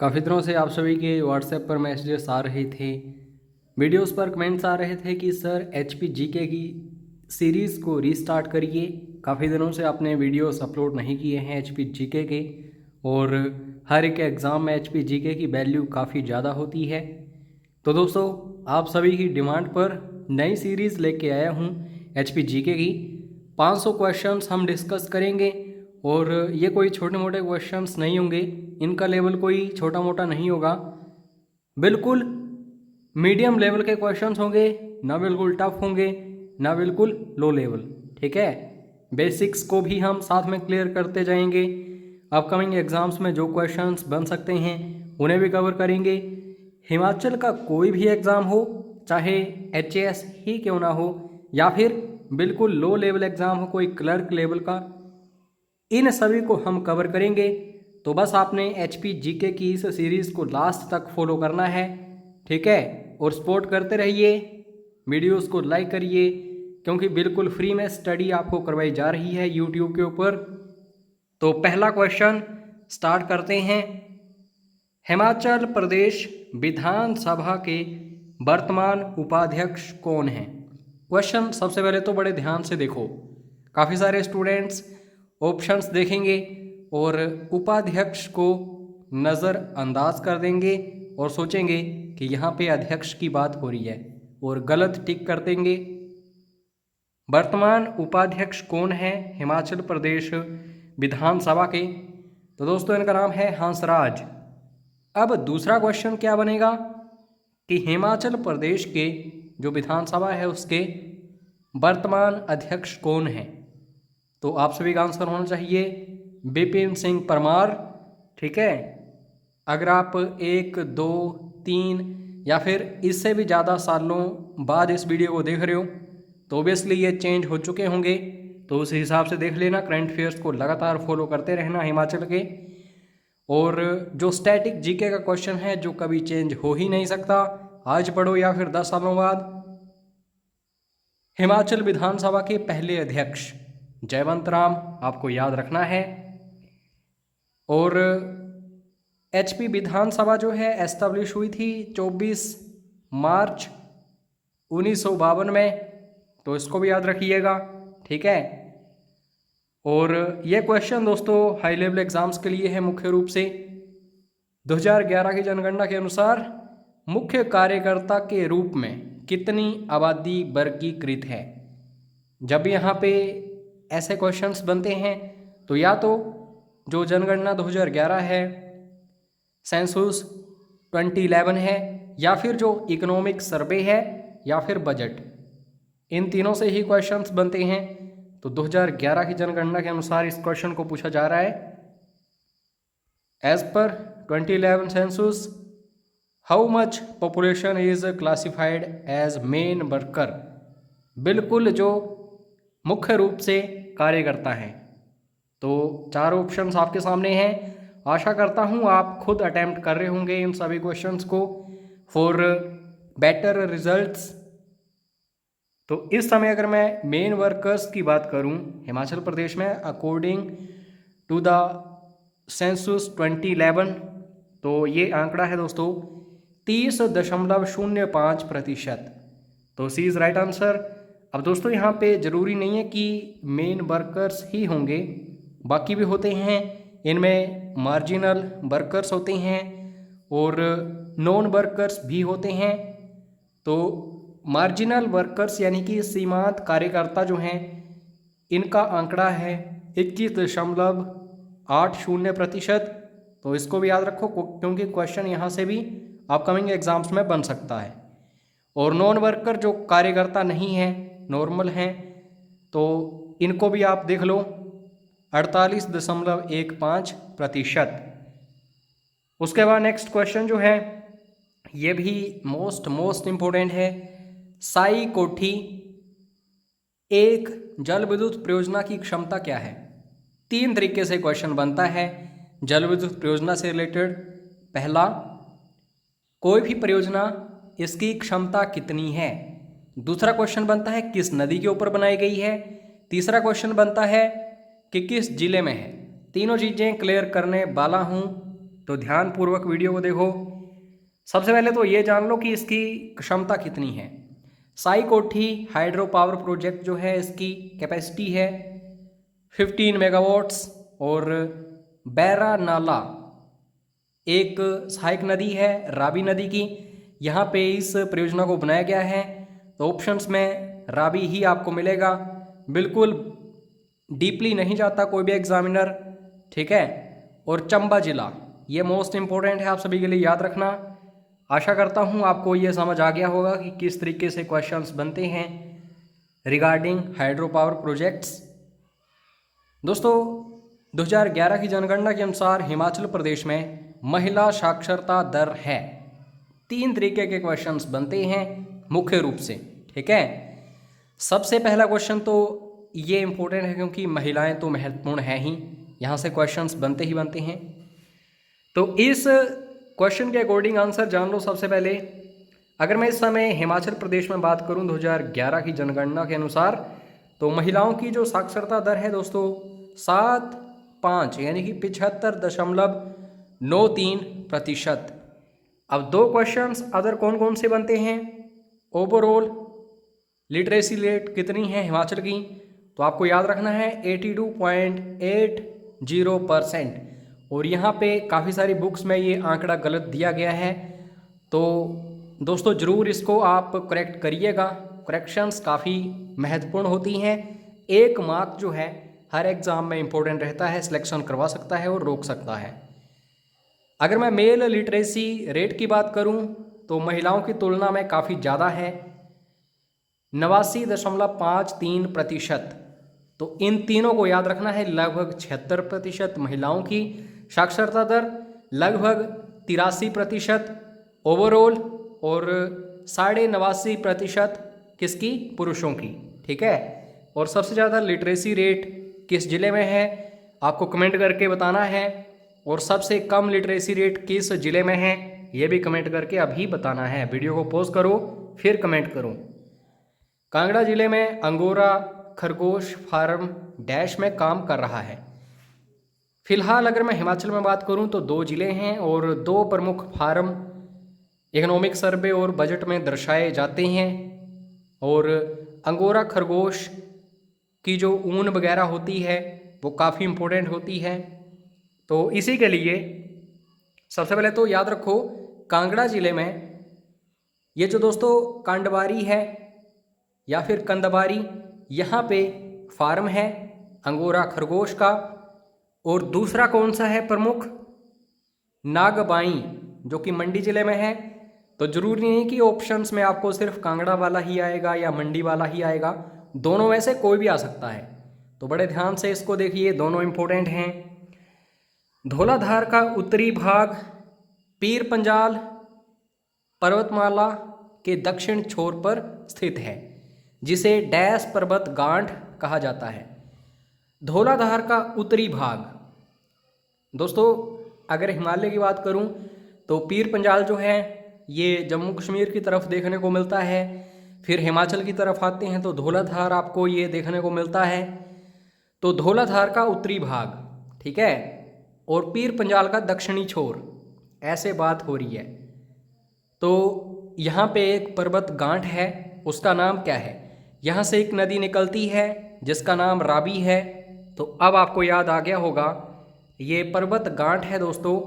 काफ़ी दिनों से आप सभी के व्हाट्सएप पर मैसेजेस आ रहे थे, वीडियोस पर कमेंट्स आ रहे थे कि सर एचपी जीके की सीरीज़ को रीस्टार्ट करिए। काफ़ी दिनों से आपने वीडियोस अपलोड नहीं किए हैं एचपी जीके के, और हर एक एग्ज़ाम में एचपी जीके की वैल्यू काफ़ी ज़्यादा होती है। तो दोस्तों, आप सभी की डिमांड पर नई सीरीज़ लेके आया हूँ एचपी जीके की। 500 क्वेश्चंस हम डिस्कस करेंगे, और ये कोई छोटे मोटे क्वेश्चंस नहीं होंगे, इनका लेवल कोई छोटा मोटा नहीं होगा, बिल्कुल मीडियम लेवल के क्वेश्चंस होंगे, ना बिल्कुल टफ होंगे ना बिल्कुल लो लेवल। ठीक है, बेसिक्स को भी हम साथ में क्लियर करते जाएंगे। अपकमिंग एग्जाम्स में जो क्वेश्चंस बन सकते हैं उन्हें भी कवर करेंगे। हिमाचल का कोई भी एग्ज़ाम हो, चाहे एचएएस ही क्यों ना हो, या फिर बिल्कुल लो लेवल एग्ज़ाम हो, कोई क्लर्क लेवल का, इन सभी को हम कवर करेंगे। तो बस आपने एचपी जीके की इस सीरीज़ को लास्ट तक फॉलो करना है। ठीक है, और सपोर्ट करते रहिए, वीडियोस को लाइक करिए, क्योंकि बिल्कुल फ्री में स्टडी आपको करवाई जा रही है यूट्यूब के ऊपर। तो पहला क्वेश्चन स्टार्ट करते हैं। हिमाचल प्रदेश विधानसभा के वर्तमान उपाध्यक्ष कौन हैं? क्वेश्चन सबसे पहले तो बड़े ध्यान से देखो, काफ़ी सारे स्टूडेंट्स ऑप्शंस देखेंगे और उपाध्यक्ष को नज़रअंदाज कर देंगे और सोचेंगे कि यहाँ पे अध्यक्ष की बात हो रही है, और गलत टिक कर देंगे। वर्तमान उपाध्यक्ष कौन है हिमाचल प्रदेश विधानसभा के? तो दोस्तों, इनका नाम है हंसराज। अब दूसरा क्वेश्चन क्या बनेगा कि हिमाचल प्रदेश के जो विधानसभा है उसके वर्तमान अध्यक्ष कौन है? तो आप सभी का आंसर होना चाहिए विपिन सिंह परमार। ठीक है, अगर आप 1, 2, 3 या फिर इससे भी ज़्यादा सालों बाद इस वीडियो को देख रहे हो तो ओबियसली ये चेंज हो चुके होंगे, तो उस हिसाब से देख लेना। करंट अफेयर्स को लगातार फॉलो करते रहना हिमाचल के। और जो स्टैटिक जीके का क्वेश्चन है जो कभी चेंज हो ही नहीं सकता, आज पढ़ो या फिर 10 सालों बाद, हिमाचल विधानसभा के पहले अध्यक्ष जयवंत राम, आपको याद रखना है। और एचपी विधानसभा जो है एस्टेब्लिश हुई थी 24 मार्च 1952 में, तो इसको भी याद रखिएगा। ठीक है, और ये क्वेश्चन दोस्तों हाई लेवल एग्जाम्स के लिए है मुख्य रूप से। 2011 की जनगणना के अनुसार मुख्य कार्यकर्ता के रूप में कितनी आबादी वर्गीकृत है? जब यहाँ पे ऐसे क्वेश्चंस बनते हैं तो या तो जो जनगणना 2011 है, सेंसस 2011 है, या फिर जो इकोनॉमिक सर्वे है, या फिर बजट, इन तीनों से ही क्वेश्चंस बनते हैं। तो 2011 की जनगणना के अनुसार इस क्वेश्चन को पूछा जा रहा है, as per 2011 census how much population is classified as main worker? बिल्कुल जो मुख्य रूप से कार्यकर्ता हैं। तो 4 ऑप्शंस आपके सामने हैं। आशा करता हूँ आप खुद अटेम्प्ट कर रहे होंगे इन सभी क्वेश्चंस को फॉर बेटर रिजल्ट्स। तो इस समय अगर मैं मेन वर्कर्स की बात करूं हिमाचल प्रदेश में अकॉर्डिंग टू द सेंसस 2011, तो ये आंकड़ा है दोस्तों 30.05%। तो सी इज़ राइट आंसर। अब दोस्तों यहाँ पे ज़रूरी नहीं है कि मेन वर्कर्स ही होंगे, बाकी भी होते हैं, इनमें मार्जिनल वर्कर्स होते हैं और नॉन वर्कर्स भी होते हैं। तो मार्जिनल वर्कर्स यानी कि सीमांत कार्यकर्ता जो हैं, इनका आंकड़ा है 21.80%। तो इसको भी याद रखो क्योंकि क्वेश्चन यहाँ से भी अपकमिंग एग्जाम्स में बन सकता है। और नॉन वर्कर जो कार्यकर्ता नहीं है, नॉर्मल हैं, तो इनको भी आप देख लो 48.15%। उसके बाद नेक्स्ट क्वेश्चन जो है ये भी मोस्ट इम्पोर्टेंट है। साई कोठी एक जल विद्युत परियोजना की क्षमता क्या है? 3 तरीके से क्वेश्चन बनता है जल विद्युत परियोजना से रिलेटेड। पहला, कोई भी परियोजना इसकी क्षमता कितनी है। दूसरा क्वेश्चन बनता है किस नदी के ऊपर बनाई गई है। तीसरा क्वेश्चन बनता है कि किस जिले में है। तीनों चीज़ें क्लियर करने वाला हूँ। तो ध्यानपूर्वक वीडियो को देखो। सबसे पहले तो ये जान लो कि इसकी क्षमता कितनी है। साई कोठी हाइड्रो पावर प्रोजेक्ट जो है इसकी कैपेसिटी है 15 मेगावाट्स। और बैरा नाला एक सहायक नदी है रावी नदी की, यहाँ पे इस परियोजना को बनाया गया है। तो ऑप्शंस में रावी ही आपको मिलेगा, बिल्कुल डीपली नहीं जाता कोई भी एग्जामिनर, ठीक है। और चंबा जिला ये मोस्ट इम्पोर्टेंट है, आप सभी के लिए याद रखना। आशा करता हूँ आपको ये समझ आ गया होगा कि किस तरीके से क्वेश्चंस बनते हैं रिगार्डिंग हाइड्रो पावर प्रोजेक्ट्स। दोस्तों 2011 की जनगणना के अनुसार हिमाचल प्रदेश में महिला साक्षरता दर है। 3 तरीके के क्वेश्चंस बनते हैं मुख्य रूप से, ठीक है। सबसे पहला क्वेश्चन तो ये इम्पोर्टेंट है क्योंकि महिलाएं तो महत्वपूर्ण है ही, यहाँ से क्वेश्चंस बनते ही बनते हैं। तो इस क्वेश्चन के अकॉर्डिंग आंसर जान लो। सबसे पहले अगर मैं इस समय हिमाचल प्रदेश में बात करूं 2011 की जनगणना के अनुसार, तो महिलाओं की जो साक्षरता दर है दोस्तों 7.5 यानी कि 75.93%। अब 2 क्वेश्चंस अदर कौन कौन से बनते हैं। ओवरऑल लिटरेसी रेट कितनी है हिमाचल की, तो आपको याद रखना है 82.80%। और यहाँ पे काफ़ी सारी बुक्स में ये आंकड़ा गलत दिया गया है, तो दोस्तों ज़रूर इसको आप करेक्ट करिएगा। करेक्शंस काफ़ी महत्वपूर्ण होती हैं। 1 मार्क जो है हर एग्ज़ाम में इम्पोर्टेंट रहता है, सिलेक्शन करवा सकता है और रोक सकता है। अगर मैं मेल लिटरेसी रेट की बात करूं तो महिलाओं की तुलना में काफ़ी ज़्यादा है 89.53%। तो इन तीनों को याद रखना है। लगभग 76% महिलाओं की साक्षरता दर, लगभग 83% ओवरऑल और 89.5% किसकी, पुरुषों की, ठीक है। और सबसे ज़्यादा लिटरेसी रेट किस ज़िले में है आपको कमेंट करके बताना है। और सबसे कम लिटरेसी रेट किस ज़िले में है ये भी कमेंट करके अभी बताना है। वीडियो को पॉज करो फिर कमेंट करो। कांगड़ा जिले में अंगोरा खरगोश फार्म डैश में काम कर रहा है। फिलहाल अगर मैं हिमाचल में बात करूं तो 2 ज़िले हैं और 2 प्रमुख फार्म इकोनॉमिक सर्वे और बजट में दर्शाए जाते हैं। और अंगोरा खरगोश की जो ऊन वगैरह होती है वो काफ़ी इम्पोर्टेंट होती है। तो इसी के लिए सबसे पहले तो याद रखो कांगड़ा ज़िले में ये जो दोस्तों कांडवारी है या फिर कंदबारी, यहाँ पे फार्म है अंगोरा खरगोश का। और दूसरा कौन सा है प्रमुख, नागबाई, जो कि मंडी ज़िले में है। तो ज़रूरी नहीं कि ऑप्शंस में आपको सिर्फ कांगड़ा वाला ही आएगा या मंडी वाला ही आएगा, दोनों में से कोई भी आ सकता है। तो बड़े ध्यान से इसको देखिए, दोनों इम्पोर्टेंट हैं। धौलाधार का उत्तरी भाग पीर पंजाल पर्वतमाला के दक्षिण छोर पर स्थित है, जिसे डैश पर्वत गांठ कहा जाता है। धौलाधार का उत्तरी भाग दोस्तों अगर हिमालय की बात करूं तो पीर पंजाल जो है ये जम्मू कश्मीर की तरफ देखने को मिलता है। फिर हिमाचल की तरफ आते हैं तो धौलाधार आपको ये देखने को मिलता है। तो धौलाधार का उत्तरी भाग, ठीक है, और पीर पंजाल का दक्षिणी छोर, ऐसे बात हो रही है। तो यहाँ पे एक पर्वत गांठ है, उसका नाम क्या है। यहाँ से एक नदी निकलती है जिसका नाम रावी है। तो अब आपको याद आ गया होगा ये पर्वत गांठ है दोस्तों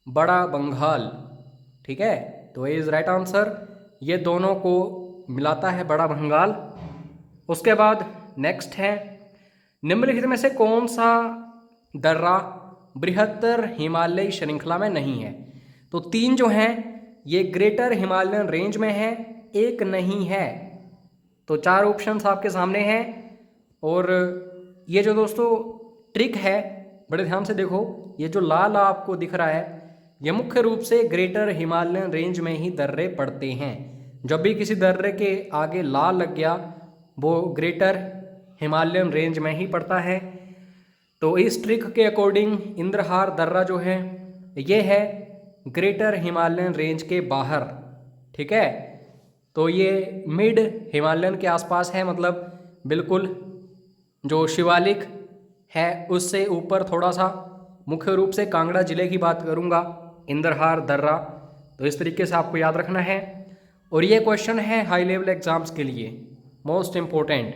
बड़ा बंगाल, ठीक है। तो इज राइट आंसर, ये दोनों को मिलाता है बड़ा बंगाल। उसके बाद नेक्स्ट है निम्नलिखित में से कौन सा दर्रा बृहत्तर हिमालयी श्रृंखला में नहीं है। तो 3 जो हैं ये ग्रेटर हिमालयन रेंज में है, एक नहीं है। तो 4 ऑप्शंस आपके सामने हैं। और ये जो दोस्तों ट्रिक है बड़े ध्यान से देखो, ये जो लाल आपको दिख रहा है ये मुख्य रूप से ग्रेटर हिमालयन रेंज में ही दर्रे पड़ते हैं। जब भी किसी दर्रे के आगे लाल लग गया वो ग्रेटर हिमालयन रेंज में ही पड़ता है। तो इस ट्रिक के अकॉर्डिंग इंद्रहार दर्रा जो है ये है ग्रेटर हिमालयन रेंज के बाहर, ठीक है। तो ये मिड हिमालयन के आसपास है, मतलब बिल्कुल जो शिवालिक है उससे ऊपर थोड़ा सा मुख्य रूप से कांगड़ा जिले की बात करूँगा, इंद्रहार दर्रा। तो इस तरीके से आपको याद रखना है। और ये क्वेश्चन है हाई लेवल एग्जाम्स के लिए मोस्ट इम्पोर्टेंट।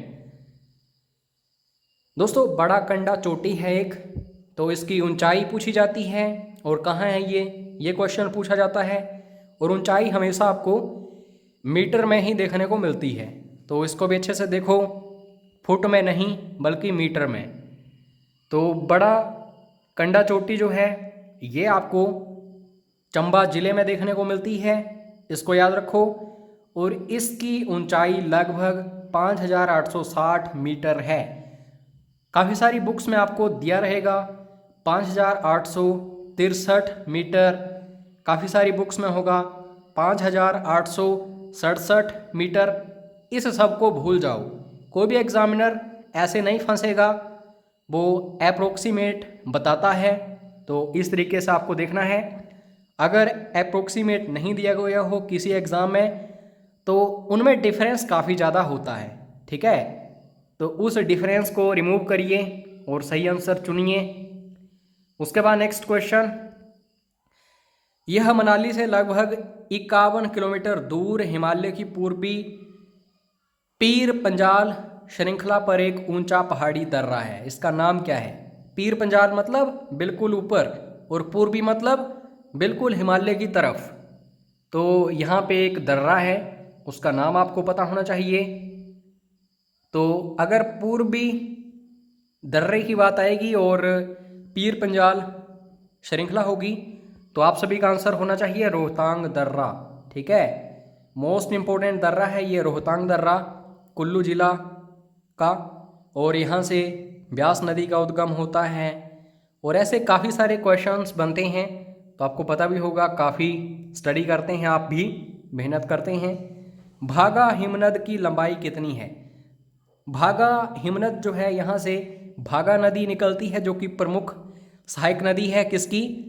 दोस्तों बड़ा कंडा चोटी है एक, तो इसकी ऊंचाई पूछी जाती है और कहाँ है ये क्वेश्चन पूछा जाता है। और ऊंचाई हमेशा आपको मीटर में ही देखने को मिलती है, तो इसको भी अच्छे से देखो, फुट में नहीं बल्कि मीटर में। तो बड़ा कंडा चोटी जो है ये आपको चंबा जिले में देखने को मिलती है, इसको याद रखो। और इसकी ऊंचाई लगभग 5860 मीटर है। काफ़ी सारी बुक्स में आपको दिया रहेगा 5863 मीटर, काफ़ी सारी बुक्स में होगा 5867 मीटर। इस सब को भूल जाओ, कोई भी एग्जामिनर ऐसे नहीं फंसेगा, वो अप्रोक्सीमेट बताता है। तो इस तरीके से आपको देखना है। अगर अप्रोक्सीमेट नहीं दिया गया हो किसी एग्ज़ाम में तो उनमें डिफरेंस काफ़ी ज़्यादा होता है, ठीक है। तो उस डिफरेंस को रिमूव करिए और सही आंसर चुनिए। उसके बाद नेक्स्ट क्वेश्चन, यह मनाली से लगभग 51 किलोमीटर दूर हिमालय की पूर्वी पीर पंजाल श्रृंखला पर एक ऊंचा पहाड़ी दर्रा है। इसका नाम क्या है? पीर पंजाल मतलब बिल्कुल ऊपर और पूर्वी मतलब बिल्कुल हिमालय की तरफ। तो यहाँ पे एक दर्रा है, उसका नाम आपको पता होना चाहिए। तो अगर पूर्वी दर्रे की बात आएगी और पीर पंजाल श्रृंखला होगी तो आप सभी का आंसर होना चाहिए रोहतांग दर्रा, ठीक है। मोस्ट इम्पोर्टेंट दर्रा है ये रोहतांग दर्रा, कुल्लू जिला का। और यहाँ से ब्यास नदी का उद्गम होता है। और ऐसे काफ़ी सारे क्वेश्चंस बनते हैं, तो आपको पता भी होगा, काफ़ी स्टडी करते हैं, आप भी मेहनत करते हैं। भागा हिमनद की लंबाई कितनी है? भागा हिमनद जो है यहाँ से भागा नदी निकलती है, जो कि प्रमुख सहायक नदी है किसकी?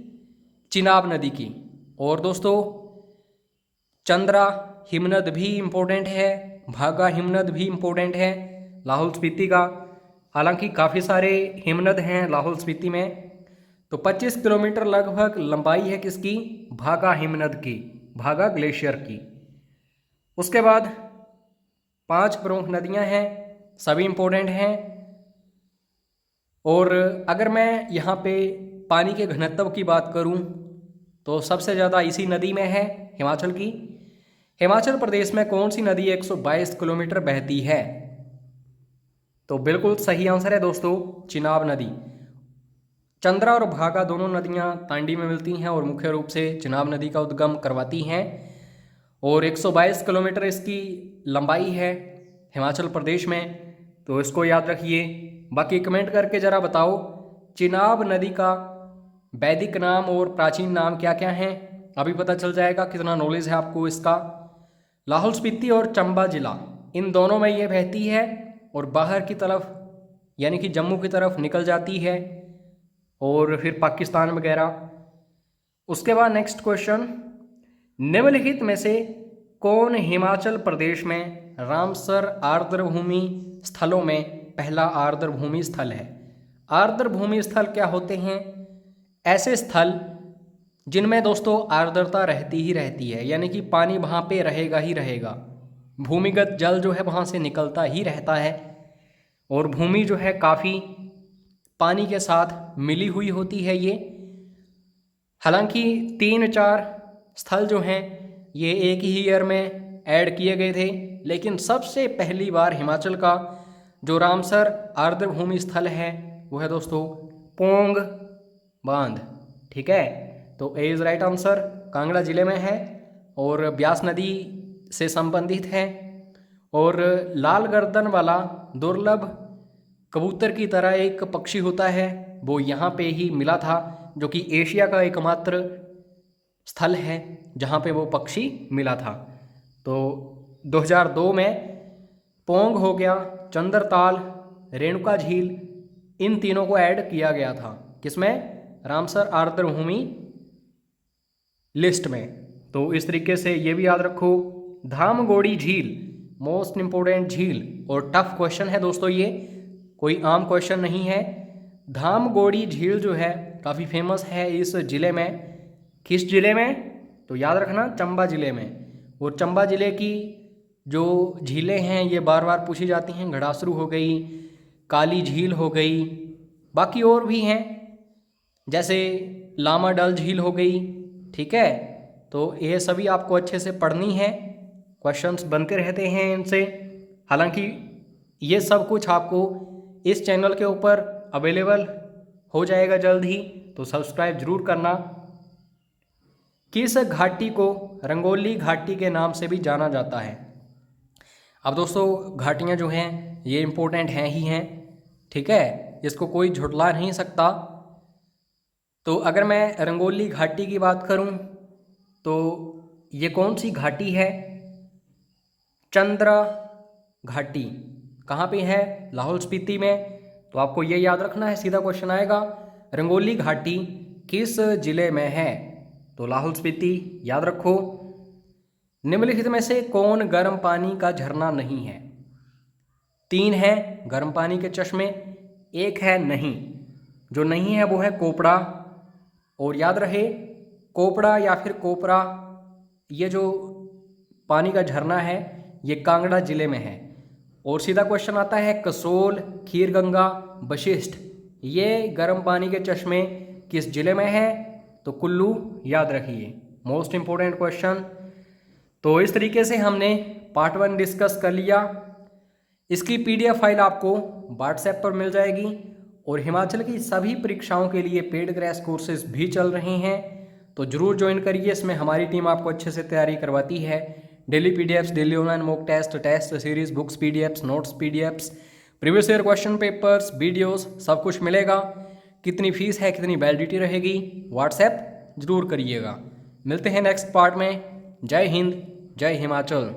चिनाब नदी की। और दोस्तों चंद्रा हिमनद भी इम्पोर्टेंट है, भागा हिमनद भी इम्पोर्टेंट है लाहौल स्पीति का। हालांकि काफ़ी सारे हिमनद हैं लाहौल स्पीति में। तो 25 किलोमीटर लगभग लंबाई है किसकी? भागा हिमनद की, भागा ग्लेशियर की। उसके बाद 5 प्रमुख नदियां हैं, सभी इम्पोर्टेंट हैं। और अगर मैं यहाँ पे पानी के घनत्व की बात करूँ तो सबसे ज़्यादा इसी नदी में है, हिमाचल की। हिमाचल प्रदेश में कौन सी नदी 122 किलोमीटर बहती है? तो बिल्कुल सही आंसर है दोस्तों, चिनाब नदी। चंद्रा और भागा दोनों नदियां तांडी में मिलती हैं और मुख्य रूप से चिनाब नदी का उद्गम करवाती हैं। और 122 किलोमीटर इसकी लंबाई है हिमाचल प्रदेश में, तो इसको याद रखिए। बाकी कमेंट करके ज़रा बताओ चिनाब नदी का वैदिक नाम और प्राचीन नाम क्या क्या हैं, अभी पता चल जाएगा कितना नॉलेज है आपको इसका। लाहौल स्पीति और चंबा जिला, इन दोनों में ये बहती है और बाहर की तरफ यानी कि जम्मू की तरफ निकल जाती है और फिर पाकिस्तान वगैरह। उसके बाद नेक्स्ट क्वेश्चन, निम्नलिखित में से कौन हिमाचल प्रदेश में रामसर आर्द्रभूमि स्थलों में पहला आर्द्रभूमि स्थल है? आर्द्रभूमि स्थल क्या होते हैं? ऐसे स्थल जिनमें दोस्तों आर्द्रता रहती ही रहती है, यानी कि पानी वहाँ पे रहेगा ही रहेगा, भूमिगत जल जो है वहाँ से निकलता ही रहता है और भूमि जो है काफ़ी पानी के साथ मिली हुई होती है ये। हालांकि 3-4 स्थल जो हैं ये एक ही ईयर में ऐड किए गए थे, लेकिन सबसे पहली बार हिमाचल का जो रामसर आर्द्रभूमि स्थल है वो है दोस्तों पोंग बांध, ठीक है। तो A is right answer, Kangra जिले में है और ब्यास नदी से संबंधित है। और लाल गर्दन वाला दुर्लभ कबूतर की तरह एक पक्षी होता है, वो यहाँ पे ही मिला था, जो कि एशिया का एकमात्र स्थल है जहाँ पे वो पक्षी मिला था। तो 2002 में पोंग हो गया, चंद्रताल, रेणुका झील, इन तीनों को ऐड किया गया था किसमें? रामसर आर्द्रभूमि लिस्ट में। तो इस तरीके से ये भी याद रखो। धामगोड़ी झील मोस्ट इम्पोर्टेंट झील, और टफ क्वेश्चन है दोस्तों, ये कोई आम क्वेश्चन नहीं है। धामगोड़ी झील जो है काफ़ी फेमस है इस ज़िले में। किस ज़िले में? तो याद रखना, चंबा ज़िले में। और चंबा ज़िले की जो झीलें हैं ये बार बार पूछी जाती हैं। घड़ासरू हो गई, काली झील हो गई, बाकी और भी हैं जैसे लामा डल झील हो गई। ठीक है, तो ये सभी आपको अच्छे से पढ़नी है, क्वेश्चंस बनते रहते हैं इनसे। हालांकि ये सब कुछ आपको इस चैनल के ऊपर अवेलेबल हो जाएगा जल्द ही, तो सब्सक्राइब जरूर करना। किस घाटी को रंगोली घाटी के नाम से भी जाना जाता है? अब दोस्तों घाटियाँ जो हैं ये इम्पोर्टेंट हैं ही हैं, ठीक है, इसको कोई झुठला नहीं सकता। तो अगर मैं रंगोली घाटी की बात करूं तो ये कौन सी घाटी है? चंद्रा घाटी। कहाँ पे है? लाहौल स्पीति में। तो आपको ये याद रखना है, सीधा क्वेश्चन आएगा, रंगोली घाटी किस जिले में है? तो लाहौल स्पीति, याद रखो। निम्नलिखित में से कौन गर्म पानी का झरना नहीं है? 3 है गर्म पानी के चश्मे, 1 है नहीं। जो नहीं है वो है कोपड़ा। और याद रहे, कोपड़ा या फिर कोपरा, ये जो पानी का झरना है ये कांगड़ा जिले में है। और सीधा क्वेश्चन आता है, कसोल, खीरगंगा, वशिष्ठ, ये गर्म पानी के चश्मे किस जिले में है? तो कुल्लू, याद रखिए, मोस्ट इंपॉर्टेंट क्वेश्चन। तो इस तरीके से हमने पार्ट 1 डिस्कस कर लिया। इसकी PDF फाइल आपको व्हाट्सएप पर मिल जाएगी। और हिमाचल की सभी परीक्षाओं के लिए पेड क्रैश कोर्सेज भी चल रहे हैं, तो जरूर ज्वाइन करिए। इसमें हमारी टीम आपको अच्छे से तैयारी करवाती है। Daily PDFs, daily online mock test, test series, books PDFs, notes PDFs, previous year question papers, videos, सब कुछ मिलेगा। कितनी फीस है, कितनी वैलिडिटी रहेगी, व्हाट्सएप जरूर करिएगा। मिलते हैं नेक्स्ट पार्ट में। जय हिंद, जय हिमाचल।